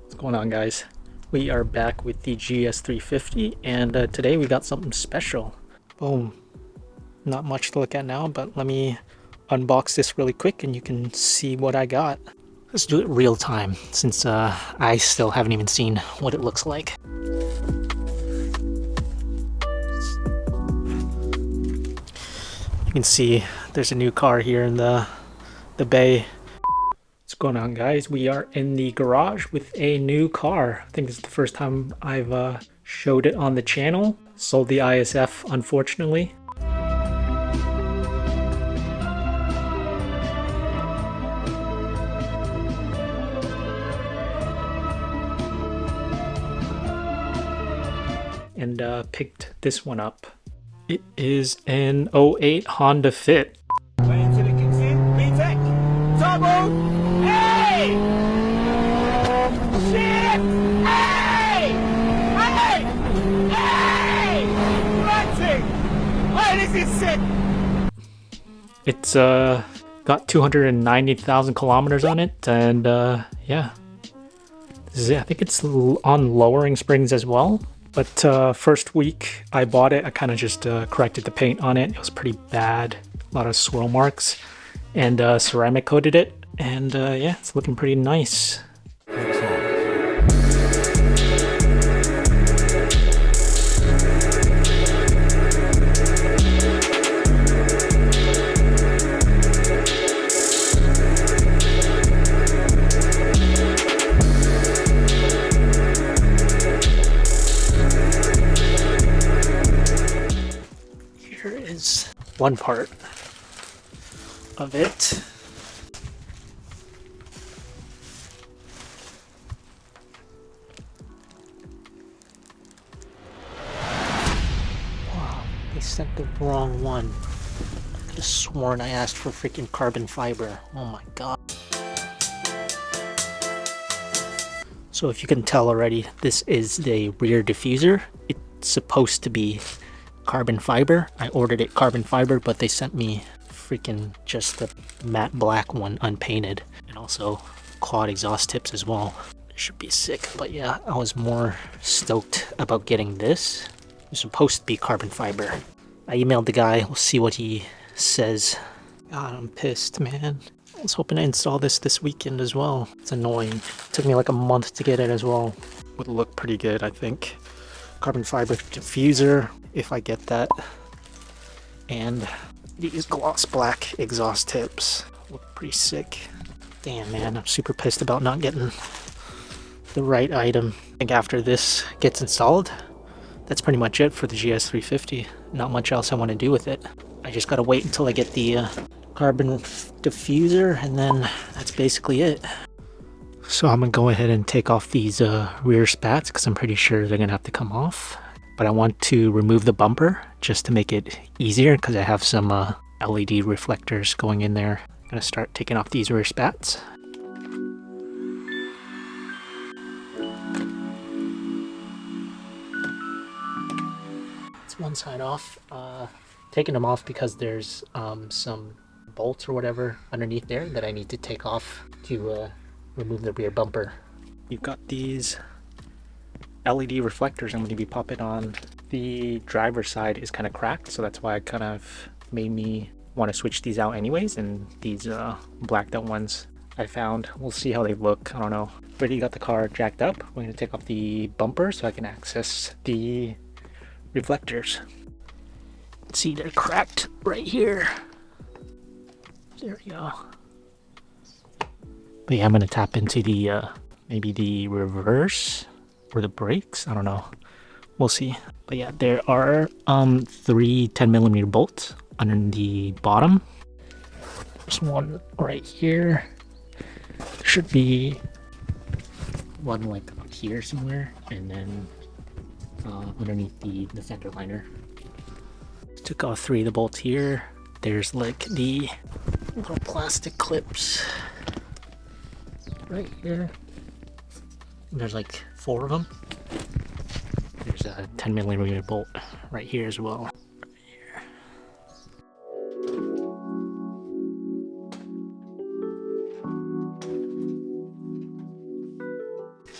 What's going on, guys? We are back with the gs350 and today we got something special. Boom. Not much to look at now, but let me unbox this really quick and you can see what I got. Let's do it real time since I still haven't even seen what it looks like. You can see there's a new car here in the bay. What's going on, guys? We are in the garage with a new car. I think this is the first time I've showed it on the channel. Sold the ISF, unfortunately. And picked this one up. It is an '08 Honda Fit. Hey! Shit! Hey! Hey! Hey! Flexing! Oh, this is sick! It's got 290,000 kilometers on it, and yeah. This is it. I think it's on lowering springs as well. But first week I bought it, I kind of just corrected the paint on it. It was pretty bad, a lot of swirl marks, and ceramic coated it. And yeah, it's looking pretty nice. Here is one part of it. They sent the wrong one. I could have sworn I asked for freaking carbon fiber. Oh my god. So if you can tell already, this is the rear diffuser. It's supposed to be carbon fiber. I ordered it carbon fiber, but they sent me freaking just the matte black one unpainted. And also quad exhaust tips as well. It should be sick, but yeah, I was more stoked about getting this. It's supposed to be carbon fiber. I emailed the guy, we'll see what he says. God, I'm pissed, man. I was hoping to install this weekend as well. It's annoying. It took me like a month to get it as well. Would look pretty good, I think. Carbon fiber diffuser, if I get that. And these gloss black exhaust tips look pretty sick. Damn, man, I'm super pissed about not getting the right item. I think after this gets installed, that's pretty much it for the gs350. Not much else I want to do with it. I just gotta wait until I get the carbon diffuser, and then that's basically it. So I'm gonna go ahead and take off these rear spats because I'm pretty sure they're gonna have to come off. But I want to remove the bumper just to make it easier because I have some LED reflectors going in there. I'm gonna start taking off these rear spats. It's one side off. Taking them off because there's some bolts or whatever underneath there that I need to take off to remove the rear bumper. You've got these LED reflectors I'm going to be popping on. The driver's side is kind of cracked, so that's why it kind of made me want to switch these out anyways, and these blacked out ones I found. We'll see how they look. I don't know. Already got the car jacked up. We're going to take off the bumper so I can access the reflectors. See, they're cracked right here. There we go. But yeah, I'm gonna tap into the maybe the reverse or the brakes. I don't know. We'll see. But yeah, there are 3 10mm bolts under the bottom. There's one right here. There should be one like up here somewhere, and then underneath the fender liner. Took off 3 of the bolts here. There's like the little plastic clips right here. There's like 4 of them. There's a 10mm bolt right here as well.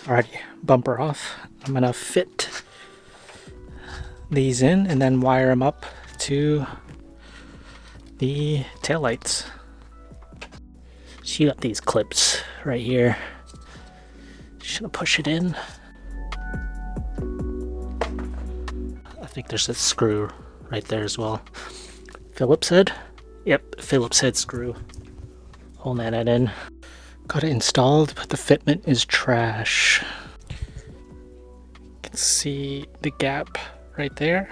Alrighty, bumper off. I'm gonna fit these in and then wire them up to the taillights. So you got these clips right here. Just gonna push it in. I think there's a screw right there as well. Phillips head? Yep, Phillips head screw. Holding that in. Got it installed, but the fitment is trash. You can see the gap right there.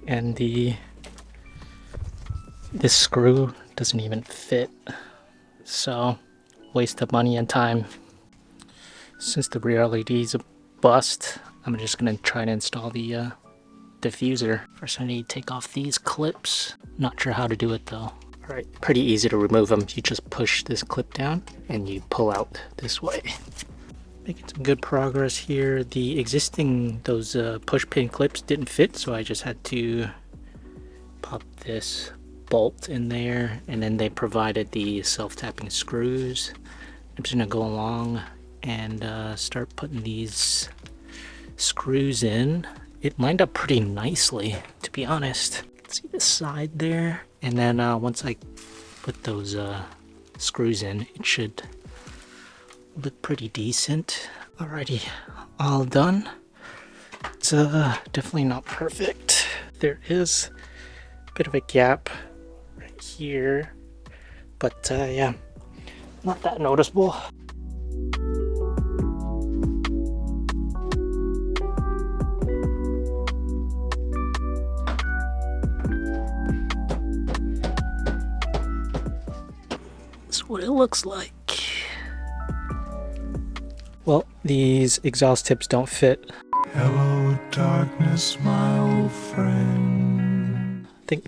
And this screw doesn't even fit. So, waste of money and time. Since the rear LED is a bust, I'm just gonna try to install the diffuser. First I need to take off these clips. Not sure how to do it though. Alright, pretty easy to remove them. You just push this clip down and you pull out this way. Making some good progress here. The existing, those push pin clips didn't fit, so I just had to pop this bolt in there, and then they provided the self-tapping screws. I'm just gonna go along and start putting these screws in. It lined up pretty nicely, to be honest. See the side there? And then once I put those screws in, it should look pretty decent. Alrighty, all done. It's definitely not perfect. There is a bit of a gap right here, but yeah, not that noticeable. That's what it looks like. Well, these exhaust tips don't fit. Hello, darkness, my old friend. I think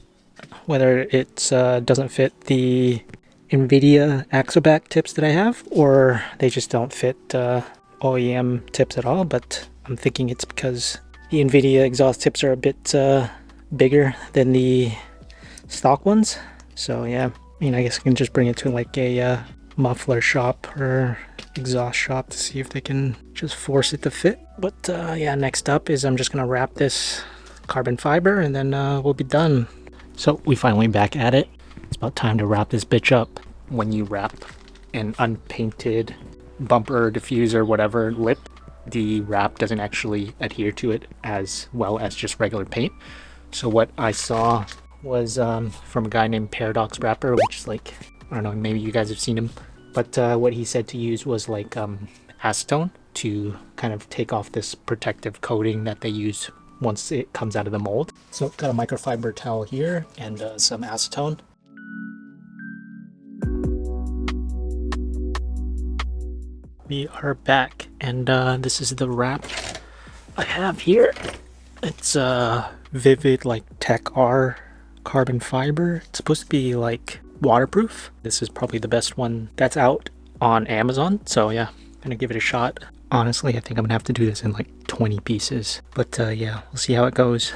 whether it doesn't fit the NVIDIA Axoback tips that I have, or they just don't fit OEM tips at all, but I'm thinking it's because the NVIDIA exhaust tips are a bit bigger than the stock ones. So yeah, I mean, I guess I can just bring it to like a muffler shop or exhaust shop to see if they can just force it to fit. But yeah, next up is I'm just gonna wrap this carbon fiber and then we'll be done. So we finally back at it. It's about time to wrap this bitch up. When you wrap an unpainted bumper, diffuser, whatever lip, the wrap doesn't actually adhere to it as well as just regular paint. So what I saw was from a guy named Paradox Wrapper, which is like, I don't know, maybe you guys have seen him, but what he said to use was like acetone to kind of take off this protective coating that they use once it comes out of the mold. So got a microfiber towel here and some acetone. We are back, and this is the wrap I have here. It's Vivid like Tech R carbon fiber. It's supposed to be like waterproof. This is probably the best one that's out on Amazon, so yeah, I'm gonna give it a shot. Honestly, I think I'm gonna have to do this in like 20 pieces, but yeah, we'll see how it goes.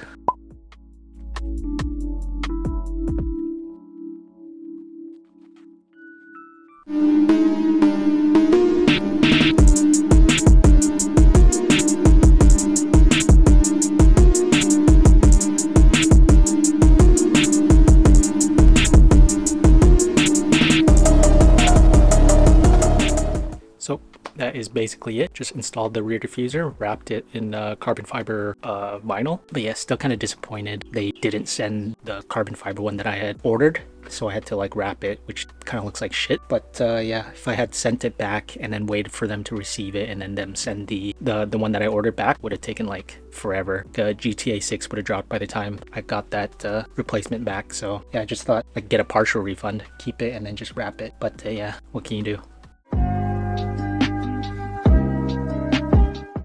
So that is basically it. Just installed the rear diffuser, wrapped it in carbon fiber vinyl. But yeah, still kind of disappointed they didn't send the carbon fiber one that I had ordered, so I had to like wrap it, which kind of looks like shit. But yeah, if I had sent it back and then waited for them to receive it and then them send the one that I ordered back, would have taken like forever. The GTA 6 would have dropped by the time I got that replacement back. So yeah, I just thought I'd get a partial refund, keep it, and then just wrap it. But yeah, what can you do?